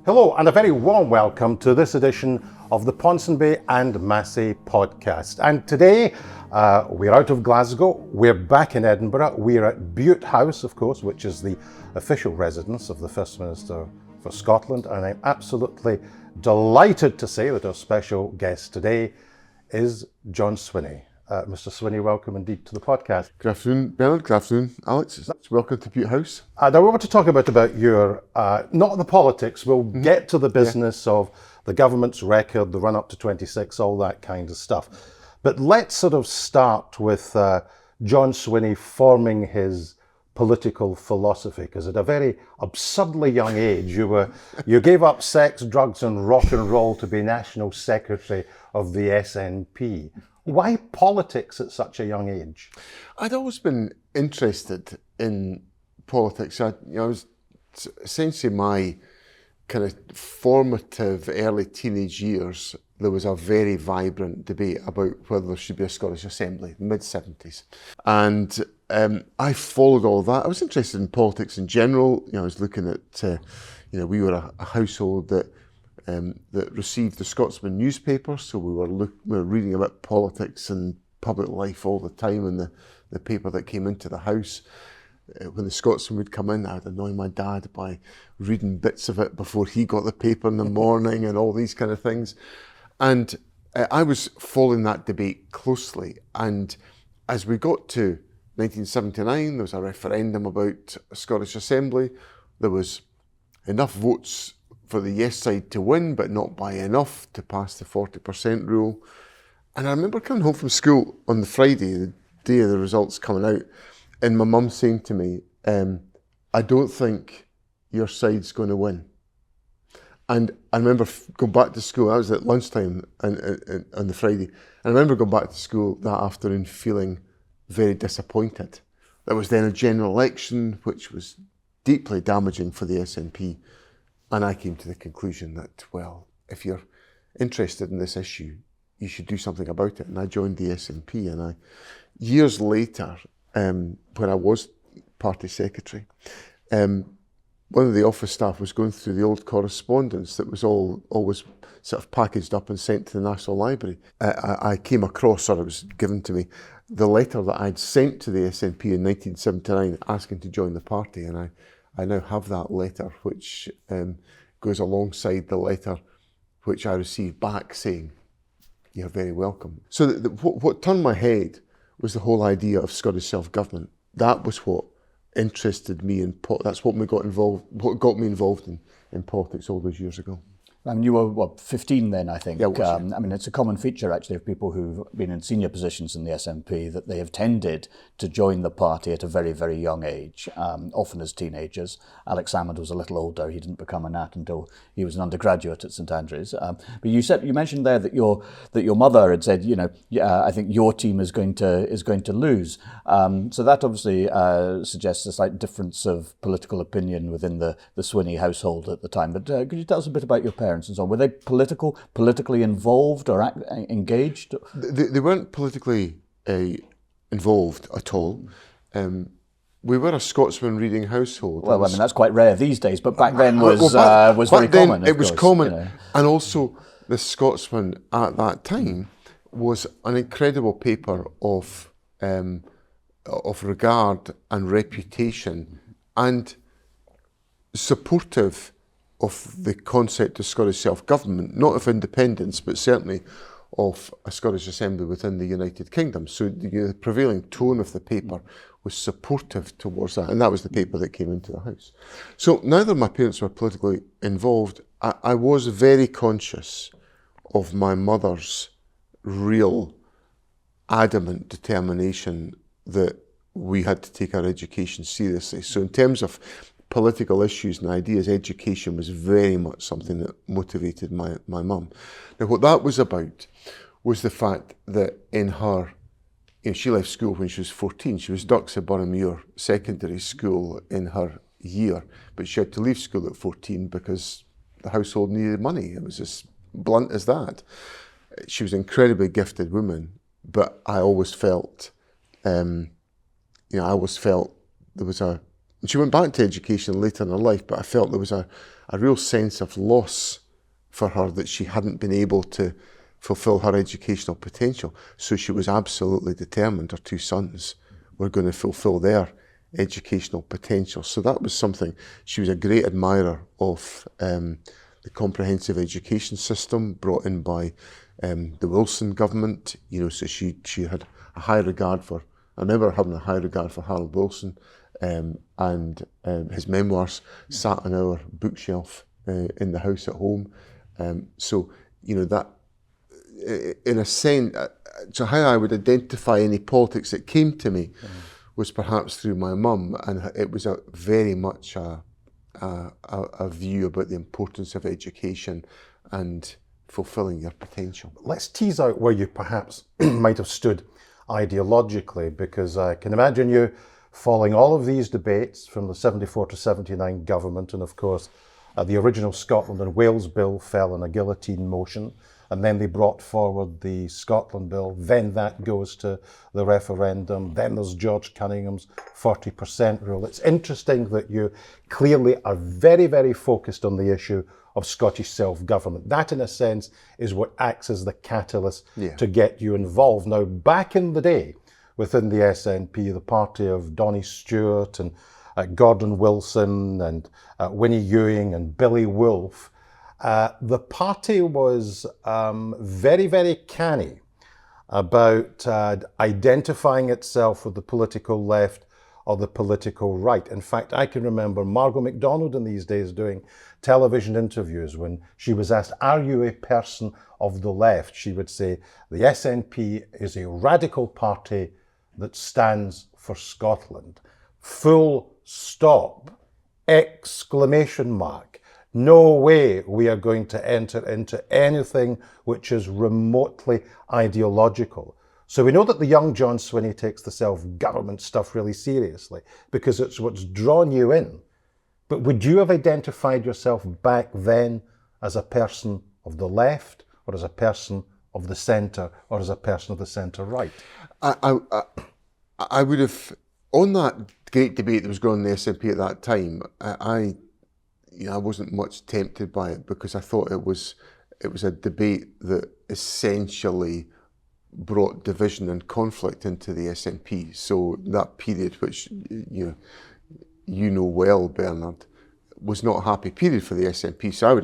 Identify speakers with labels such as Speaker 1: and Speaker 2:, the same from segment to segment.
Speaker 1: Hello and a very warm welcome to this edition of the Ponsonby and Massie podcast. And today we're out of Glasgow, we're back in Edinburgh, we're at Bute House, of course, which is the official residence of the First Minister for Scotland, and I'm absolutely delighted to say that our special guest today is John Swinney. Mr. Swinney, welcome indeed to the podcast.
Speaker 2: Good afternoon, Bernard. Good afternoon, Alex. Welcome to Bute House.
Speaker 1: Now we want to talk about your, not the politics, we'll get to the business of the government's record, the run up to 26, all that kind of stuff. But let's sort of start with John Swinney forming his political philosophy, because at a very absurdly young age, you gave up sex, drugs and rock and roll to be National Secretary of the SNP. Why politics at such a young age?
Speaker 2: I'd always been interested in politics. I was essentially my kind of formative early teenage years. There was a very vibrant debate about whether there should be a Scottish Assembly, mid-70s. And I followed all that. I was interested in politics in general. I was looking at, we were a household that received the Scotsman newspaper, so we were reading about politics and public life all the time in the paper that came into the house. When the Scotsman would come in, I'd annoy my dad by reading bits of it before he got the paper in the morning and all these kind of things. And I was following that debate closely. And as we got to 1979, there was a referendum about a Scottish Assembly. There was enough votes for the yes side to win, but not by enough to pass the 40% rule. And I remember coming home from school on the Friday, the day of the results coming out, and my mum saying to me, I don't think your side's going to win. And I remember going back to school, I was at lunchtime on the Friday, and I remember going back to school that afternoon feeling very disappointed. There was then a general election, which was deeply damaging for the SNP. And I came to the conclusion that, well, if you're interested in this issue, you should do something about it. And I joined the SNP. And years later, when I was party secretary, one of the office staff was going through the old correspondence that was always sort of packaged up and sent to the National Library. I came across, or it was given to me, the letter that I'd sent to the SNP in 1979 asking to join the party. And I now have that letter, which goes alongside the letter which I received back saying, you're very welcome. So what turned my head was the whole idea of Scottish self-government. That was what interested me in that's what got me involved in politics all those years ago.
Speaker 3: I mean, you were, 15 then, I think.
Speaker 2: Yeah, I
Speaker 3: mean, it's a common feature, actually, of people who've been in senior positions in the SNP, that they have tended to join the party at a very, very young age, often as teenagers. Alex Salmond was a little older. He didn't become a Nat until he was an undergraduate at St Andrews. But you mentioned there that your mother had said, I think your team is going to lose. So that obviously suggests a slight difference of political opinion within the Swinney household at the time. But could you tell us a bit about your parents? And so on? Were they politically involved or engaged?
Speaker 2: They weren't politically involved at all. We were a Scotsman reading household.
Speaker 3: Well, I mean, that's quite rare these days, but back then was very common.
Speaker 2: It was common. And also, the Scotsman at that time was an incredible paper of regard and reputation, and supportive of the concept of Scottish self-government, not of independence, but certainly of a Scottish Assembly within the United Kingdom. So the prevailing tone of the paper was supportive towards that, and that was the paper that came into the House. So neither of my parents were politically involved. I was very conscious of my mother's real adamant determination that we had to take our education seriously. So in terms of political issues and ideas, education was very much something that motivated my mum. Now, what that was about was the fact that in her, she left school when she was 14. She was Ducks at Boroughmuir Secondary School in her year, but she had to leave school at 14 because the household needed money. It was as blunt as that. She was an incredibly gifted woman, but I always felt, there was a she went back to education later in her life, but I felt there was a real sense of loss for her that she hadn't been able to fulfill her educational potential. So she was absolutely determined her two sons were going to fulfill their educational potential. So that was something. She was a great admirer of the comprehensive education system brought in by the Wilson government. So she had a high regard for, I remember having a high regard for Harold Wilson, and his memoirs sat on our bookshelf in the house at home. So that, in a sense, so how I would identify any politics that came to me was perhaps through my mum, and it was very much a view about the importance of education and fulfilling your potential.
Speaker 1: Let's tease out where you perhaps might have stood ideologically, because I can imagine you following all of these debates from the 74 to 79 government, and of course the original Scotland and Wales bill fell in a guillotine motion, and then they brought forward the Scotland bill, then that goes to the referendum, then there's George Cunningham's 40% rule. It's interesting that you clearly are very, very focused on the issue of Scottish self-government. That, in a sense, is what acts as the catalyst to get you involved. Now, back in the day, within the SNP, the party of Donny Stewart and Gordon Wilson and Winnie Ewing and Billy Wolfe, the party was very, very canny about identifying itself with the political left or the political right. In fact, I can remember Margot MacDonald in these days doing television interviews when she was asked, are you a person of the left? She would say, the SNP is a radical party that stands for Scotland. Full stop, exclamation mark. No way we are going to enter into anything which is remotely ideological. So we know that the young John Swinney takes the self-government stuff really seriously because it's what's drawn you in. But would you have identified yourself back then as a person of the left or as a person of the centre or as a person of the centre-right?
Speaker 2: I would have, on that great debate that was going on in the SNP at that time, I wasn't much tempted by it because I thought it was a debate that essentially brought division and conflict into the SNP. So that period, which you know well, Bernard, was not a happy period for the SNP. So I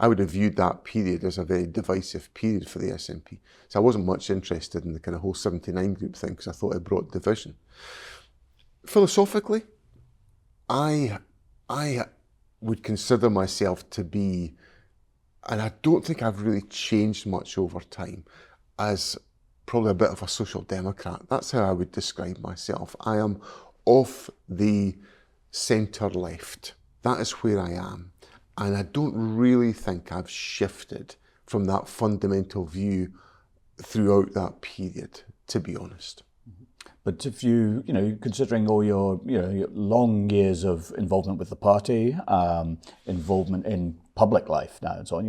Speaker 2: would have viewed that period as a very divisive period for the SNP. So I wasn't much interested in the kind of whole 79 group thing because I thought it brought division. Philosophically, I would consider myself to be, and I don't think I've really changed much over time, as probably a bit of a social democrat. That's how I would describe myself. I am off the centre left. That is where I am. And I don't really think I've shifted from that fundamental view throughout that period, to be honest.
Speaker 3: But if you considering all your long years of involvement with the party, involvement in public life now and so on,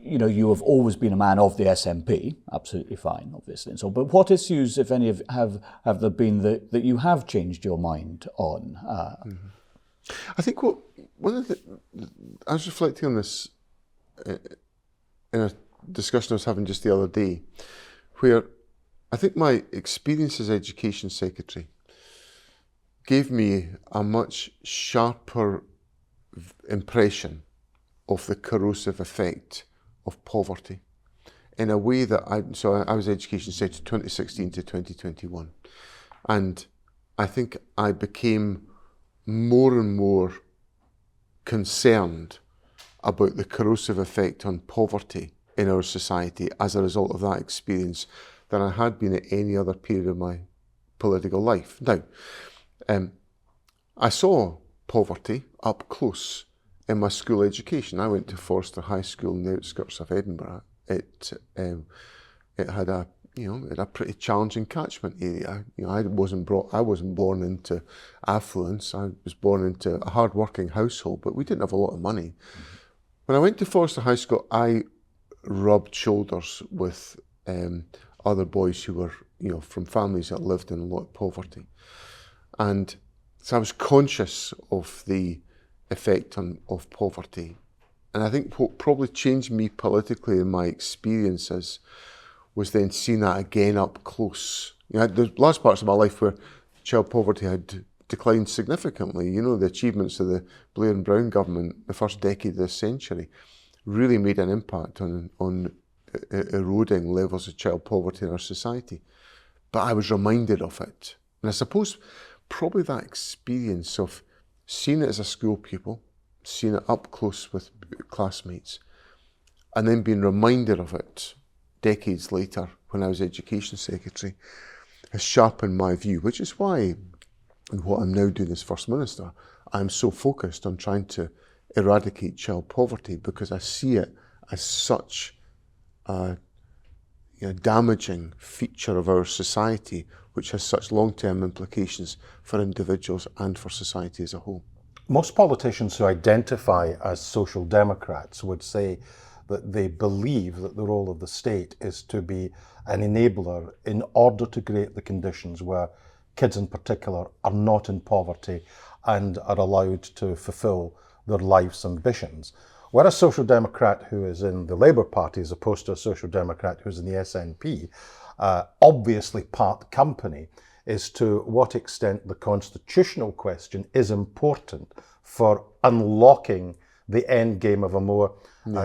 Speaker 3: you have always been a man of the SNP, absolutely fine, obviously. And so, but what issues, if any, have there been that you have changed your mind on?
Speaker 2: I think I was reflecting on this in a discussion I was having just the other day, where I think my experience as Education Secretary gave me a much sharper impression of the corrosive effect of poverty in a way that I was Education Secretary 2016 to 2021, and I think I became more and more concerned about the corrosive effect on poverty in our society as a result of that experience than I had been at any other period of my political life. Now, I saw poverty up close in my school education. I went to Forster High School in the outskirts of Edinburgh. It had a pretty challenging catchment area. I wasn't born into affluence. I was born into a hard-working household, but we didn't have a lot of money. When I went to Forster High School, I rubbed shoulders with other boys who were from families that lived in a lot of poverty. And so I was conscious of the effect of poverty. And I think what probably changed me politically in my experiences was then seeing that again up close. There's large parts of my life where child poverty had declined significantly. The achievements of the Blair and Brown government, the first decade of this century, really made an impact on eroding levels of child poverty in our society. But I was reminded of it. And I suppose probably that experience of seeing it as a school pupil, seeing it up close with classmates, and then being reminded of it decades later when I was Education Secretary, has sharpened my view, which is why, in what I'm now doing as First Minister, I'm so focused on trying to eradicate child poverty, because I see it as such a damaging feature of our society, which has such long-term implications for individuals and for society as a whole.
Speaker 1: Most politicians who identify as social democrats would say that they believe that the role of the state is to be an enabler in order to create the conditions where kids in particular are not in poverty and are allowed to fulfill their life's ambitions. Where a social democrat who is in the Labour Party, as opposed to a social democrat who's in the SNP, obviously part company is to what extent the constitutional question is important for unlocking the end game of a more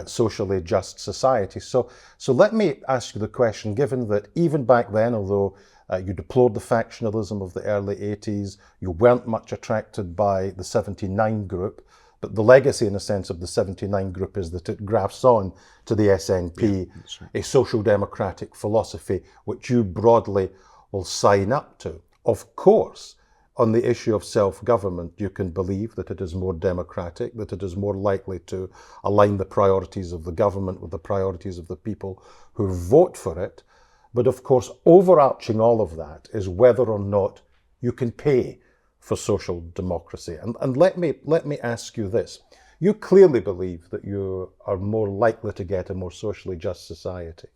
Speaker 1: socially just society. So let me ask you the question, given that even back then, although you deplored the factionalism of the early 80s, you weren't much attracted by the 79 group, but the legacy, in a sense, of the 79 group is that it grafts on to the SNP, right, a social democratic philosophy, which you broadly will sign up to. Of course, on the issue of self-government, you can believe that it is more democratic, that it is more likely to align the priorities of the government with the priorities of the people who vote for it. But of course, overarching all of that is whether or not you can pay for social democracy. And let me ask you this. You clearly believe that you are more likely to get a more socially just society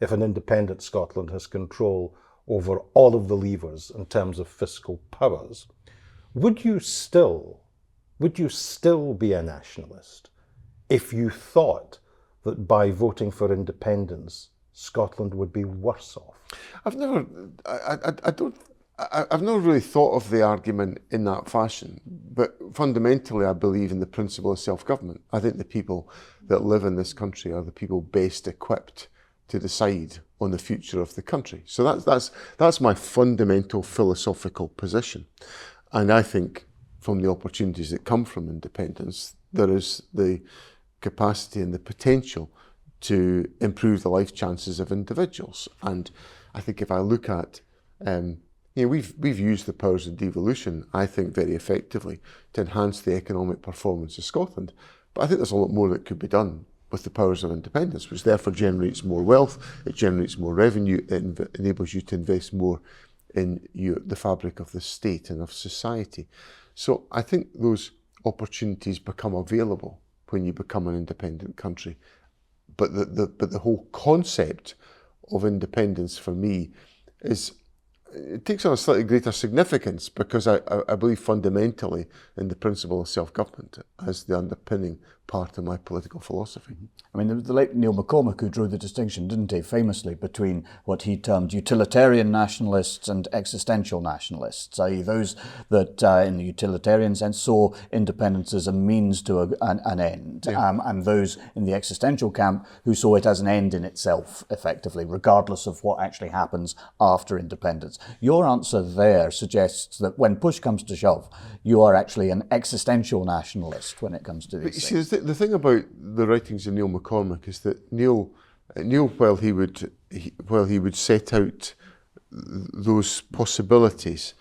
Speaker 1: if an independent Scotland has control over all of the levers in terms of fiscal powers. Would you still be a nationalist if you thought that by voting for independence, Scotland would be worse off?
Speaker 2: I've never really thought of the argument in that fashion, but fundamentally I believe in the principle of self-government. I think the people that live in this country are the people best equipped to decide on the future of the country. So that's my fundamental philosophical position. And I think from the opportunities that come from independence, there is the capacity and the potential to improve the life chances of individuals. And I think if I look at, we've used the powers of devolution, I think, very effectively to enhance the economic performance of Scotland. But I think there's a lot more that could be done with the powers of independence, which therefore generates more wealth, it generates more revenue, it enables you to invest more in the fabric of the state and of society. So I think those opportunities become available when you become an independent country. But the whole concept of independence for me it takes on a slightly greater significance, because I believe fundamentally in the principle of self-government as the underpinning part of my political philosophy.
Speaker 3: I mean, there was the late Neil McCormick who drew the distinction, didn't he, famously between what he termed utilitarian nationalists and existential nationalists, i.e. those that, in the utilitarian sense, saw independence as a means to an end, and those in the existential camp who saw it as an end in itself, effectively, regardless of what actually happens after independence. Your answer there suggests that when push comes to shove, you are actually an existential nationalist when it comes to these things.
Speaker 2: The thing about the writings of Neil McCormick is that Neil, while he would set out those possibilities,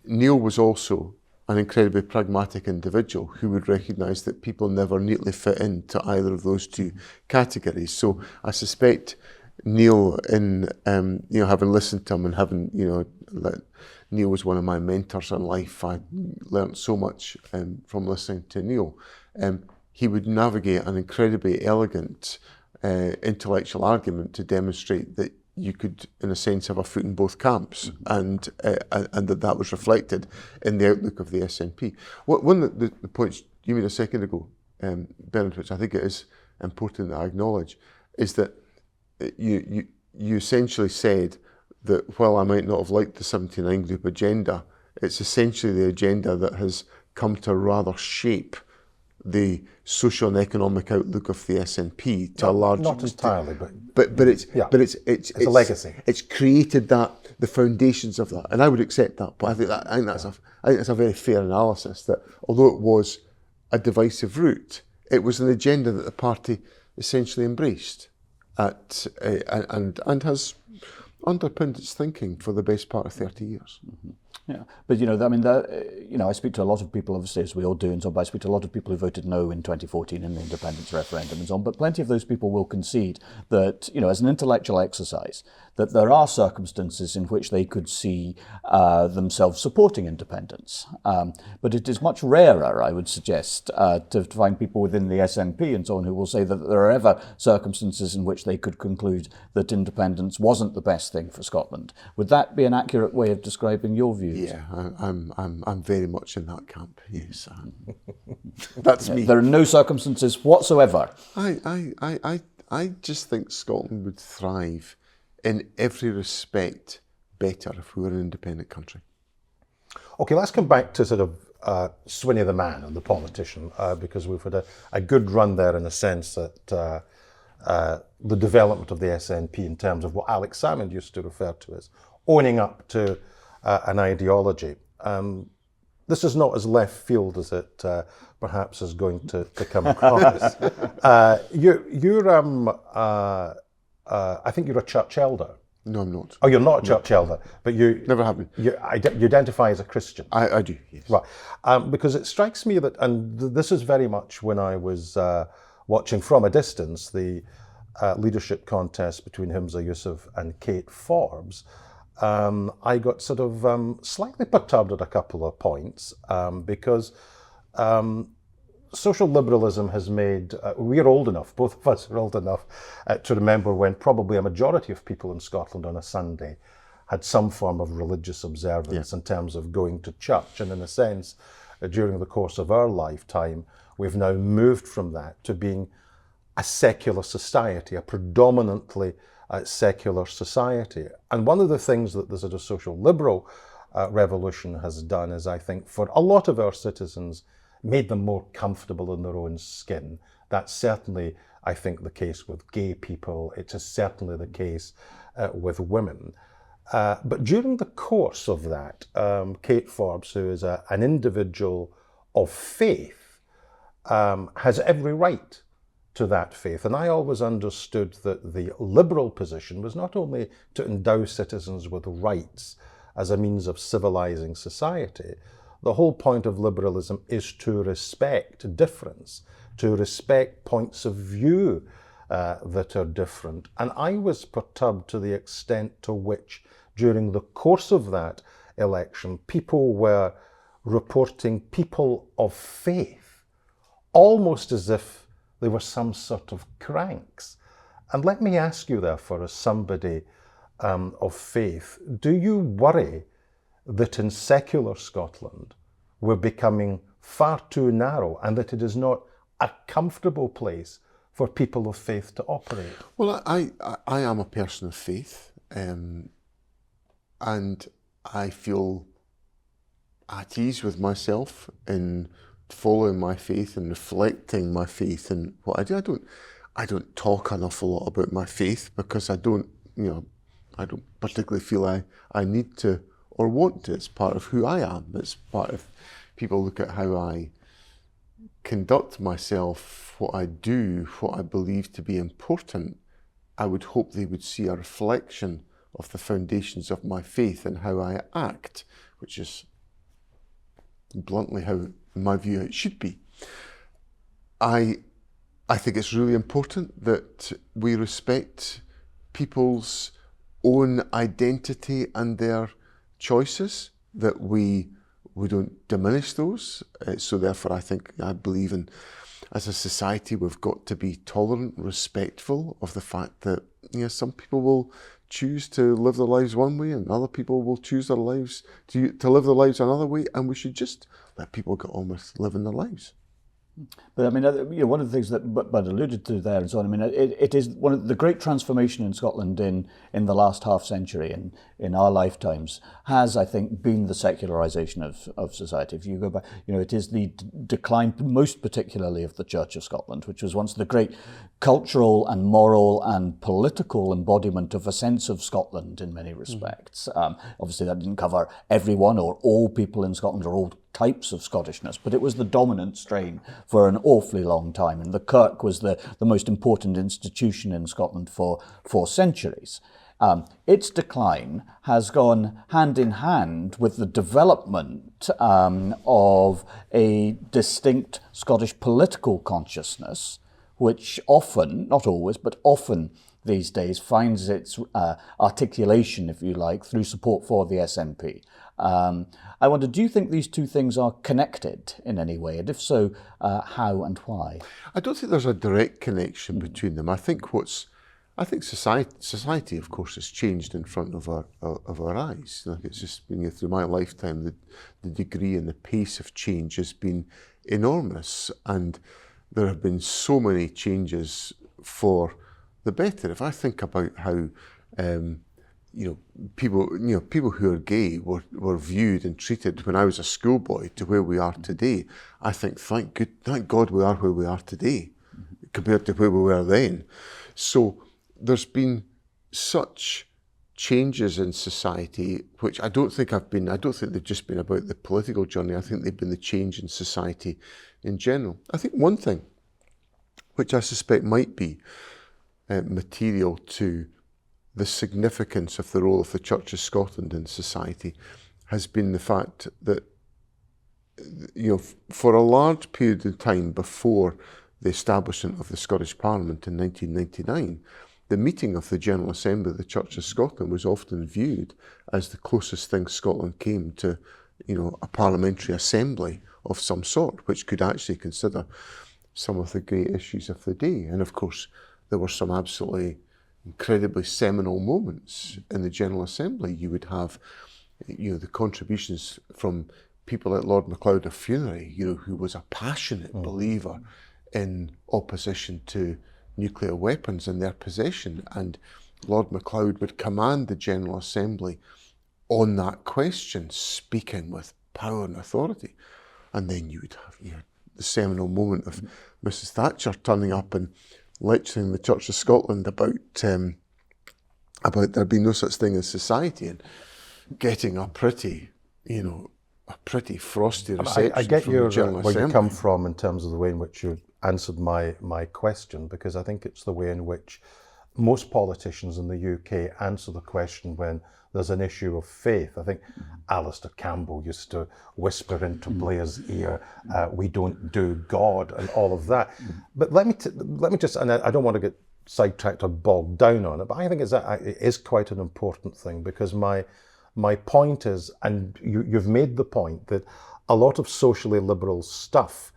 Speaker 2: Neil was also an incredibly pragmatic individual who would recognise that people never neatly fit into either of those two categories. So I suspect Neil, in having listened to him and having Neil was one of my mentors in life. I learnt so much from listening to Neil. He would navigate an incredibly elegant intellectual argument to demonstrate that you could, in a sense, have a foot in both camps, and that was reflected in the outlook of the SNP. One of the points you made a second ago, Bernard, which I think it is important that I acknowledge, is that you essentially said that while I might not have liked the 79 Group agenda, it's essentially the agenda that has come to rather shape the social and economic outlook of the SNP to a large
Speaker 1: not entirely,
Speaker 2: but it's
Speaker 1: a legacy.
Speaker 2: It's created the foundations of that, and I would accept that. But I think that's a very fair analysis. That although it was a divisive route, it was an agenda that the party essentially embraced and has underpinned its thinking for the best part of 30 years.
Speaker 3: Mm-hmm. Yeah, but I speak to a lot of people, obviously, as we all do, and so on, but I speak to a lot of people who voted no in 2014 in the independence referendum and so on. But plenty of those people will concede that, as an intellectual exercise, that there are circumstances in which they could see themselves supporting independence. But it is much rarer, I would suggest, to find people within the SNP and so on who will say that there are ever circumstances in which they could conclude that independence wasn't the best thing for Scotland. Would that be an accurate way of describing your views?
Speaker 2: Yeah, I'm very much in that camp. Yes, that's me.
Speaker 3: There are no circumstances whatsoever.
Speaker 2: I just think Scotland would thrive in every respect better if we were an independent country.
Speaker 1: Okay, let's come back to sort of Swinney the man and the politician, because we've had a good run there in the sense that the development of the SNP in terms of what Alex Salmond used to refer to as owning up to an ideology. This is not as left field as it perhaps is going to come across. I think you're a church elder.
Speaker 2: No, I'm not.
Speaker 1: Oh, you're not a church elder, but you
Speaker 2: never have been.
Speaker 1: You identify as a Christian.
Speaker 2: I do, yes.
Speaker 1: Right, because it strikes me that, and this is very much when I was watching from a distance the leadership contest between Humza Yousaf and Kate Forbes. I got sort of slightly perturbed at a couple of points because social liberalism has made, we're old enough, both of us are old enough to remember when probably a majority of people in Scotland on a Sunday had some form of religious observance in terms of going to church. And in a sense, during the course of our lifetime, we've now moved from that to being a secular society, a predominantly secular society. And one of the things that the sort of social liberal revolution has done is, I think, for a lot of our citizens, made them more comfortable in their own skin. That's certainly, I think, the case with gay people. It is certainly the case with women. But during the course of that, Kate Forbes, who is an individual of faith, has every right to that faith. And I always understood that the liberal position was not only to endow citizens with rights as a means of civilizing society. The whole point of liberalism is to respect difference, to respect points of view that are different. And I was perturbed to the extent to which, during the course of that election, people were reporting people of faith, almost as if they were some sort of cranks. And let me ask you, therefore, as somebody of faith, do you worry that in secular Scotland we're becoming far too narrow and that it is not a comfortable place for people of faith to operate?
Speaker 2: Well, I am a person of faith, and I feel at ease with myself in following my faith and reflecting my faith in what I do. I don't talk an awful lot about my faith because I don't particularly feel I need to or want to. It's part of who I am. It's part of, people look at how I conduct myself, what I do, what I believe to be important. I would hope they would see a reflection of the foundations of my faith and how I act, which is bluntly how, in my view, it should be. I think it's really important that we respect people's own identity and their choices, that we don't diminish those. So therefore, I believe in, as a society, we've got to be tolerant, respectful of the fact that some people will choose to live their lives one way, and other people will choose their lives to live their lives another way, and we should just let people get on with living their lives.
Speaker 3: But I mean, one of the things that Bud alluded to there and so on, I mean, it is one of the great transformation in Scotland in the last half century and in our lifetimes has, I think, been the secularisation of society. If you go back, it is the decline, most particularly of the Church of Scotland, which was once the great cultural and moral and political embodiment of a sense of Scotland in many respects. Obviously, that didn't cover everyone or all people in Scotland or all types of Scottishness, but it was the dominant strain for an awfully long time, and the Kirk was the most important institution in Scotland for centuries. Its decline has gone hand in hand with the development of a distinct Scottish political consciousness, which often, not always, but often these days finds its articulation, if you like, through support for the SNP. I wonder, do you think these two things are connected in any way? And if so, how and why?
Speaker 2: I don't think there's a direct connection between them. I think society, of course, has changed in front of our eyes. Like it's just been through my lifetime, the degree and the pace of change has been enormous, and there have been so many changes for the better. If I think about how people who are gay were viewed and treated when I was a schoolboy to where we are today, I think thank God we are where we are today compared to where we were then. So there's been such changes in society, which I don't think they've just been about the political journey. I think they've been the change in society in general. I think one thing, which I suspect might be material to the significance of the role of the Church of Scotland in society, has been the fact that, for a large period of time before the establishment of the Scottish Parliament in 1999, the meeting of the General Assembly of the Church of Scotland was often viewed as the closest thing Scotland came to, a parliamentary assembly of some sort, which could actually consider some of the great issues of the day. And of course, there were some absolutely incredibly seminal moments in the General Assembly. You would have, the contributions from people like Lord MacLeod of Funerary, who was a passionate believer in opposition to nuclear weapons in their possession, and Lord MacLeod would command the General Assembly on that question, speaking with power and authority. And then you would have the seminal moment of Mrs. Thatcher turning up and lecturing the Church of Scotland about there being no such thing as society, and getting a pretty frosty reception.
Speaker 1: I get
Speaker 2: from the General
Speaker 1: where
Speaker 2: Assembly.
Speaker 1: you come from in terms of the way in which you answered my question, because I think it's the way in which most politicians in the UK answer the question when there's an issue of faith. I think Alistair Campbell used to whisper into Blair's ear, "We don't do God," and all of that. But let me just, and I don't want to get sidetracked or bogged down on it, but I think it is quite an important thing, because my point is, and you've made the point, that a lot of socially liberal stuff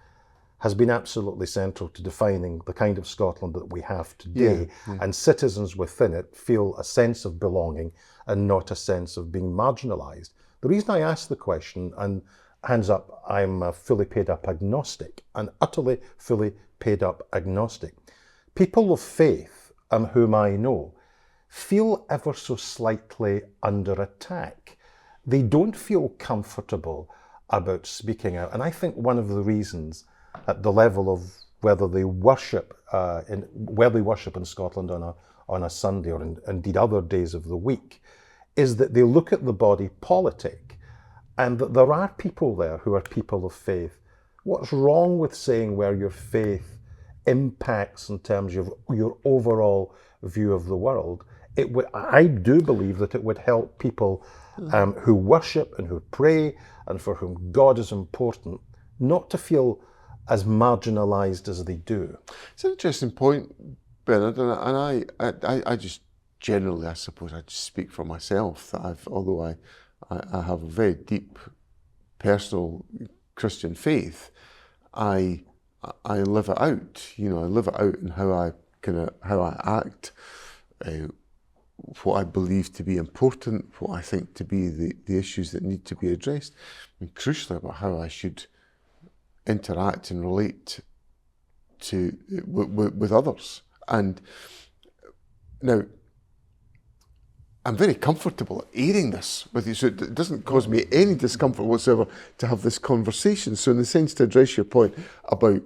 Speaker 1: has been absolutely central to defining the kind of Scotland that we have today. And citizens within it feel a sense of belonging and not a sense of being marginalised. The reason I ask the question, and hands up, I'm a fully paid up agnostic, an utterly fully paid up agnostic. People of faith, whom I know, feel ever so slightly under attack. They don't feel comfortable about speaking out. And I think one of the reasons at the level of whether they worship in Scotland on a Sunday or indeed other days of the week, is that they look at the body politic, and that there are people there who are people of faith. What's wrong with saying where your faith impacts in terms of your overall view of the world? I do believe that it would help people who worship and who pray and for whom God is important, not to feel as marginalised as they do.
Speaker 2: It's an interesting point, Bernard, and I just generally, I suppose, I just speak for myself, that although I have a very deep personal Christian faith, I live it out. I live it out in how I act what I believe to be important, what I think to be the issues that need to be addressed, and crucially about how I should interact and relate to with others. And now, I'm very comfortable airing this with you, so it doesn't cause me any discomfort whatsoever to have this conversation. So in the sense, to address your point about,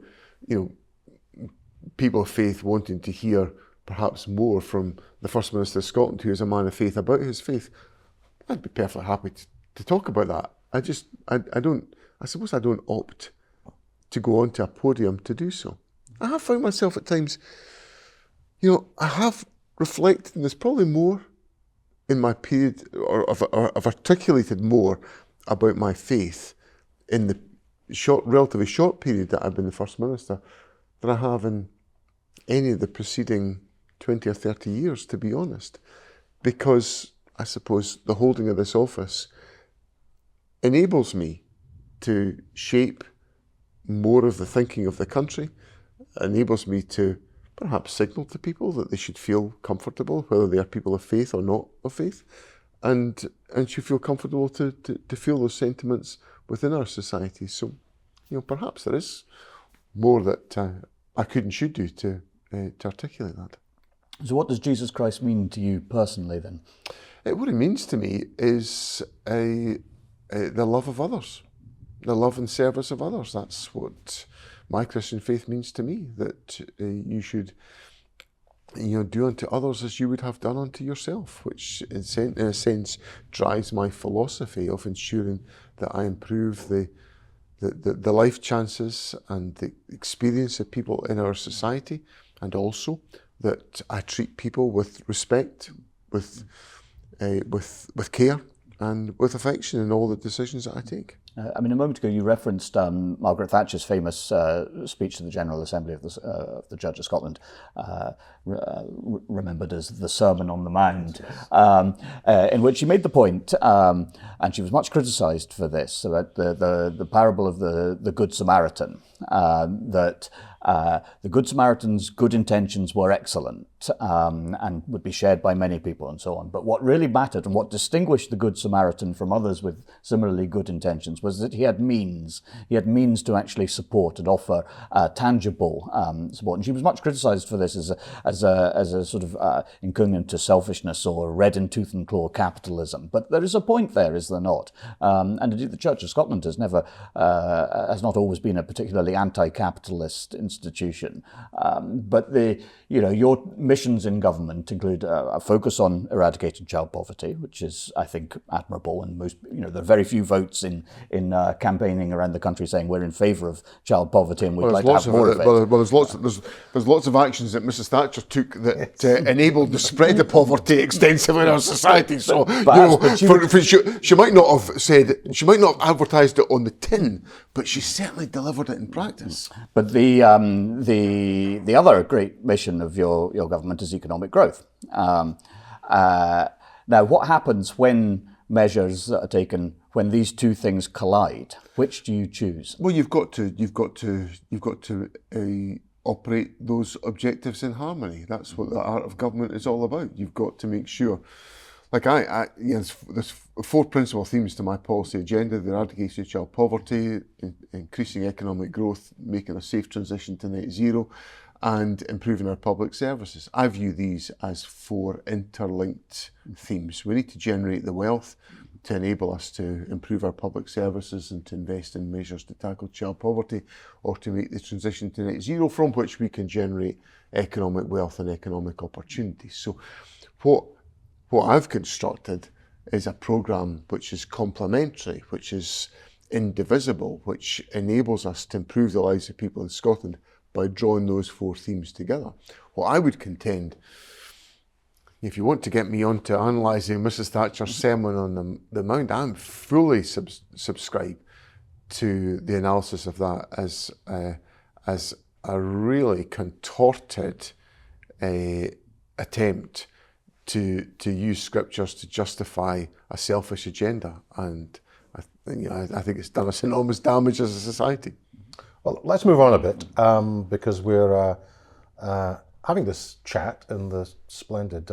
Speaker 2: people of faith wanting to hear perhaps more from the First Minister of Scotland, who is a man of faith, about his faith, I'd be perfectly happy to talk about that. I suppose I don't opt to go onto a podium to do so. I have found myself at times, I have reflected, and there's probably more in my period, or I've articulated more about my faith in the relatively short period that I've been the First Minister than I have in any of the preceding 20 or 30 years, to be honest. Because I suppose the holding of this office enables me to shape more of the thinking of the country, enables me to perhaps signal to people that they should feel comfortable, whether they are people of faith or not of faith, and should feel comfortable to feel those sentiments within our society. So, perhaps there is more that I could and should do to articulate that.
Speaker 3: So what does Jesus Christ mean to you personally then?
Speaker 2: What it means to me is the love of others, the love and service of others. That's what my Christian faith means to me, that you should do unto others as you would have done unto yourself, which in a sense drives my philosophy of ensuring that I improve the life chances and the experience of people in our society, and also that I treat people with respect, with care, and with affection in all the decisions that I take.
Speaker 3: A moment ago you referenced Margaret Thatcher's famous speech to the General Assembly of the Church of Scotland, remembered as the Sermon on the Mount, in which she made the point, and she was much criticised for this, about the parable of the Good Samaritan, that the Good Samaritan's good intentions were excellent and would be shared by many people and so on. But what really mattered and what distinguished the Good Samaritan from others with similarly good intentions was that he had means. He had means to actually support and offer tangible support. And she was much criticised for this as a sort of inclination to selfishness or red in tooth and claw capitalism. But there is a point there, is there not? And indeed, the Church of Scotland has not always been a particularly anti-capitalist institution. But your missions in government include a focus on eradicating child poverty, which is, I think, admirable. And most, there are very few votes in campaigning around the country saying we're in favour of child poverty and we'd like to have more of it.
Speaker 2: Well, there's lots of actions that Mrs. Thatcher took that enabled the spread of poverty extensively in our society. So, she might not have she might not have advertised it on the tin, but she certainly delivered it in practice.
Speaker 3: But the other great mission of your government is economic growth. Now, what happens when measures are taken when these two things collide? Which do you choose?
Speaker 2: Well, you've got to operate those objectives in harmony. That's what the art of government is all about. You've got to make sure. Like there's four principal themes to my policy agenda: the eradication of child poverty, increasing economic growth, making a safe transition to net zero, and improving our public services. I view these as four interlinked themes. We need to generate the wealth to enable us to improve our public services and to invest in measures to tackle child poverty, or to make the transition to net zero, from which we can generate economic wealth and economic opportunities. So what I've constructed is a programme which is complementary, which is indivisible, which enables us to improve the lives of people in Scotland by drawing those four themes together. What I would contend, if you want to get me onto analysing Mrs. Thatcher's Sermon on the Mount, I'm fully subscribe to the analysis of that as a really contorted attempt to use scriptures to justify a selfish agenda, and I think it's done us enormous damage as a society.
Speaker 1: Well, let's move on a bit because we're having this chat in the splendid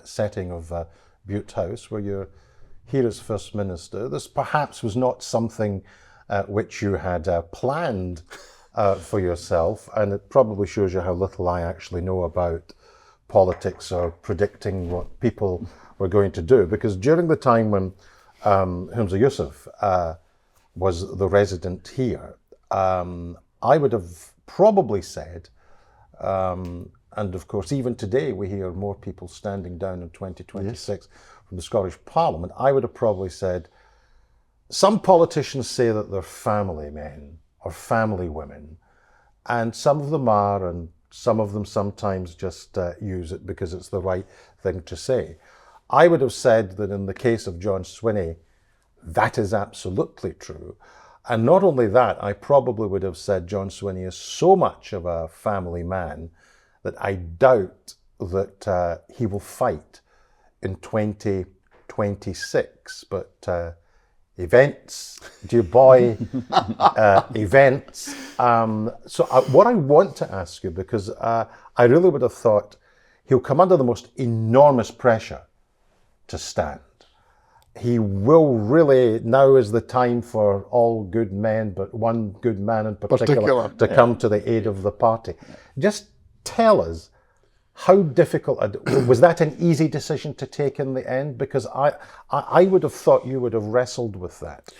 Speaker 1: setting of Bute House, where you're here as First Minister. This perhaps was not something which you had planned for yourself, and it probably shows you how little I actually know about politics or predicting what people were going to do. Because during the time when Humza Yousaf was the resident here, I would have probably said, and of course even today we hear more people standing down in 2026 from the Scottish Parliament, I would have probably said, some politicians say that they're family men or family women, and some of them are, and some of them sometimes just use it because it's the right thing to say. I would have said that in the case of John Swinney, that is absolutely true. And not only that, I probably would have said John Swinney is so much of a family man that I doubt that he will fight in 2026. But events, dear boy, events. So what I want to ask you, because I really would have thought he'll come under the most enormous pressure to stand. He will really, now is the time for all good men, but one good man in particular to come to the aid of the party. Just tell us, how difficult, was that an easy decision to take in the end? Because I would have thought you would have wrestled with that.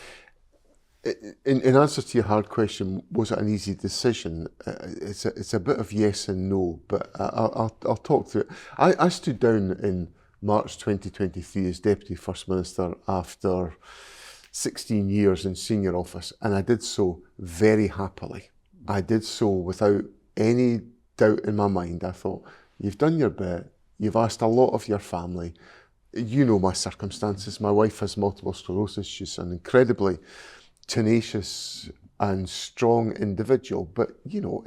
Speaker 2: In answer to your hard question, was it an easy decision? It's a bit of yes and no, but I'll talk through it. I stood down in March 2023 as Deputy First Minister after 16 years in senior office, and I did so very happily. I did so without any doubt in my mind. I thought, you've done your bit, you've asked a lot of your family, you know my circumstances. My wife has multiple sclerosis, she's an incredibly tenacious and strong individual, but you know,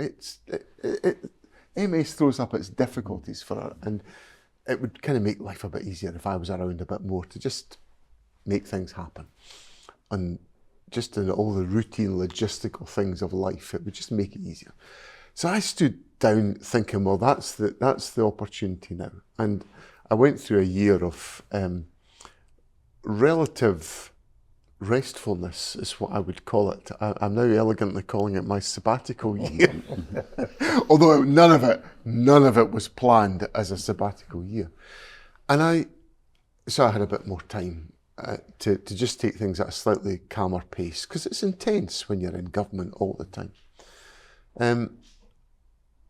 Speaker 2: MS throws up its difficulties for her, and it would kind of make life a bit easier if I was around a bit more to just make things happen. And just in all the routine logistical things of life, it would just make it easier. So I stood down thinking, well, that's the opportunity now. And I went through a year of relative restfulness, is what I would call it. I'm now elegantly calling it my sabbatical year. Although none of it was planned as a sabbatical year. And so I had a bit more time to just take things at a slightly calmer pace, because it's intense when you're in government all the time.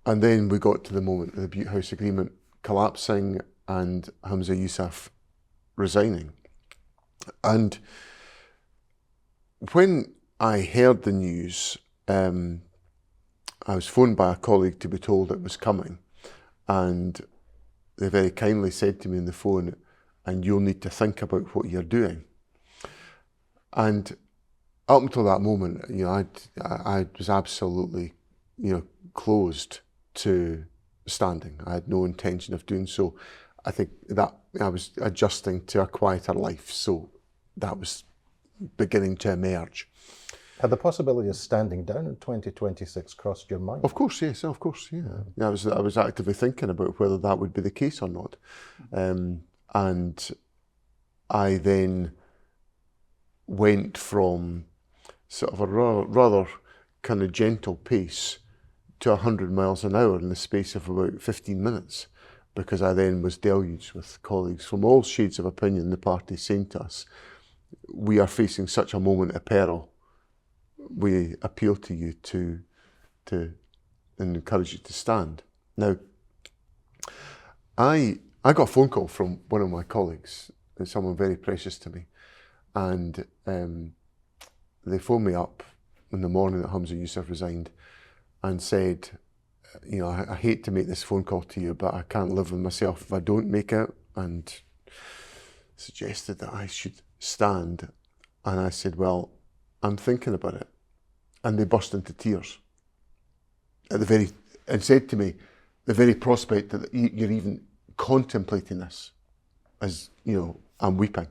Speaker 2: And then we got to the moment of the Bute House agreement collapsing and Humza Yousaf resigning. And when I heard the news, I was phoned by a colleague to be told it was coming, and they very kindly said to me on the phone, and you'll need to think about what you're doing. And up until that moment, you know, I was absolutely, you know, closed to standing. I had no intention of doing so. I think that I was adjusting to a quieter life, so that was beginning to emerge.
Speaker 1: Had the possibility of standing down in 2026 crossed your mind?
Speaker 2: Of course, yes, of course, yeah. I was actively thinking about whether that would be the case or not. And I then went from sort of a rather kind of gentle pace to 100 miles an hour in the space of about 15 minutes, because I then was deluged with colleagues from all shades of opinion in the party saying to us, we are facing such a moment of peril, we appeal to you to and encourage you to stand. Now, I got a phone call from one of my colleagues, someone very precious to me, and they phoned me up in the morning that Humza Yousaf resigned and said, you know, I hate to make this phone call to you, but I can't live with myself if I don't make it, and suggested that I should stand. And I said, well, I'm thinking about it. And they burst into tears and said to me, the very prospect that you're even contemplating this, as, you know, I'm weeping.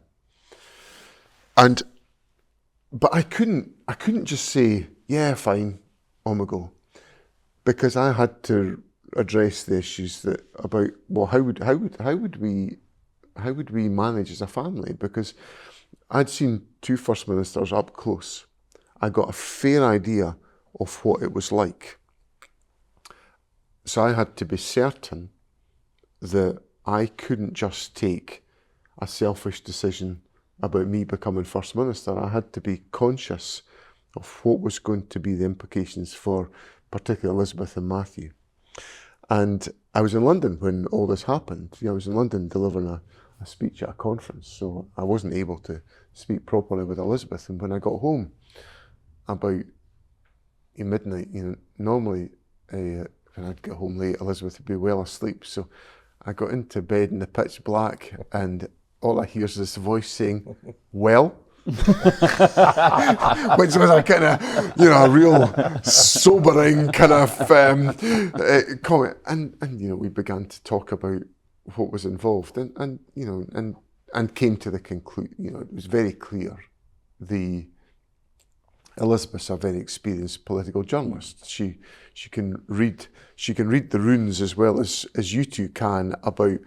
Speaker 2: But I couldn't just say, yeah, fine, on we go. Because I had to address the issues that about, well, how would we manage as a family? Because I'd seen 2 First Ministers up close. I got a fair idea of what it was like. So I had to be certain that I couldn't just take a selfish decision about me becoming First Minister. I had to be conscious of what was going to be the implications for particularly Elizabeth and Matthew. And I was in London when all this happened. I was in London delivering a speech at a conference, so I wasn't able to speak properly with Elizabeth. And when I got home about midnight, normally when I'd get home late, Elizabeth would be well asleep. So I got into bed in the pitch black, and all I hear is this voice saying, "Well," which was a kind of, a real sobering kind of comment. And we began to talk about what was involved, and came to the conclusion. It was very clear. Elizabeth's a very experienced political journalist. She can read the runes as well as you two can about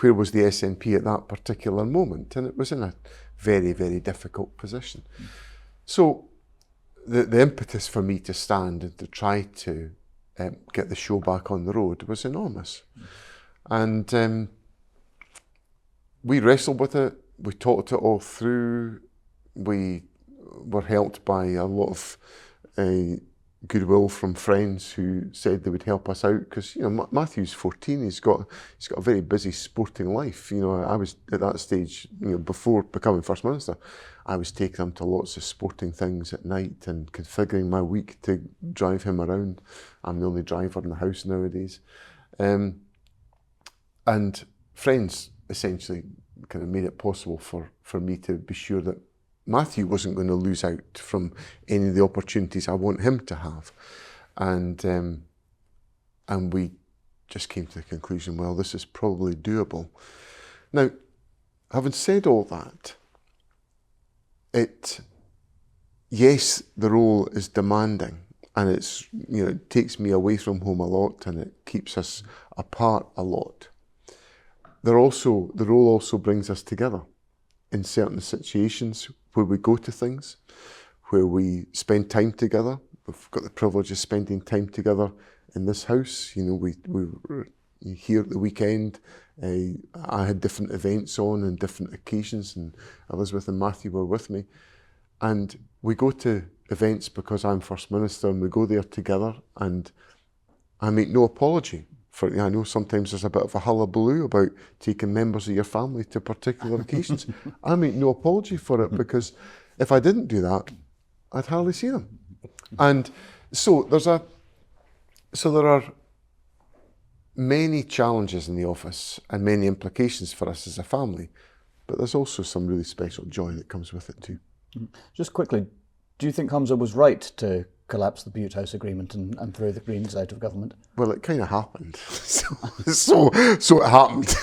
Speaker 2: where was the SNP at that particular moment, and it was in a very, very difficult position. So the impetus for me to stand and to try to get the show back on the road was enormous. And we wrestled with it, we talked it all through, we were helped by a lot of goodwill from friends who said they would help us out, because Matthew's 14, he's got a very busy sporting life. I was at that stage, before becoming First Minister, I was taking him to lots of sporting things at night and configuring my week to drive him around. I'm the only driver in the house nowadays. And friends essentially kind of made it possible for me to be sure that Matthew wasn't going to lose out from any of the opportunities I want him to have. And we just came to the conclusion, well, this is probably doable. Now, having said all that, yes, the role is demanding, and it takes me away from home a lot, and it keeps us apart a lot. The role also brings us together in certain situations where we go to things, where we spend time together. We've got the privilege of spending time together in this house. We here at the weekend. I had different events on and different occasions, and Elizabeth and Matthew were with me. And we go to events because I'm First Minister, and we go there together, and I make no apology for it. I know sometimes there's a bit of a hullabaloo about taking members of your family to particular occasions. I make no apology for it, because if I didn't do that, I'd hardly see them. And so there are many challenges in the office and many implications for us as a family, but there's also some really special joy that comes with it too.
Speaker 3: Just quickly, do you think Humza was right to collapse the Bute House agreement and throw the Greens out of government?
Speaker 2: Well, it kind of happened. So it happened.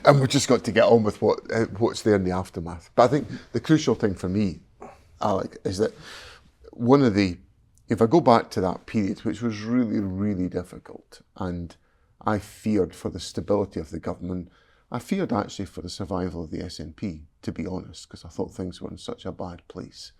Speaker 2: And we've just got to get on with what's there in the aftermath. But I think the crucial thing for me, Alec, is that if I go back to that period, which was really, really difficult, and I feared for the stability of the government, I feared actually for the survival of the SNP, to be honest, because I thought things were in such a bad place.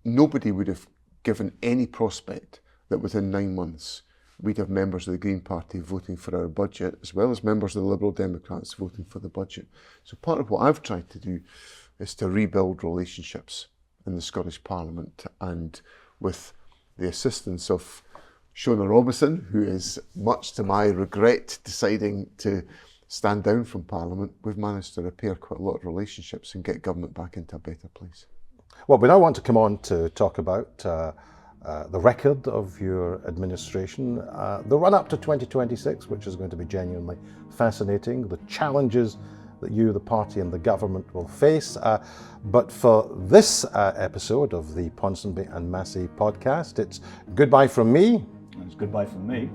Speaker 2: Nobody would have given any prospect that within 9 months we'd have members of the Green Party voting for our budget, as well as members of the Liberal Democrats voting for the budget. So part of what I've tried to do is to rebuild relationships in the Scottish Parliament, and with the assistance of Shona Robison, who is, much to my regret, deciding to stand down from Parliament, we've managed to repair quite a lot of relationships and get government back into a better place.
Speaker 1: Well, we now want to come on to talk about the record of your administration, the run-up to 2026, which is going to be genuinely fascinating, the challenges that you, the party and the government will face. But for this episode of the Ponsonby and Massie podcast, it's goodbye from me.
Speaker 3: It's goodbye from me.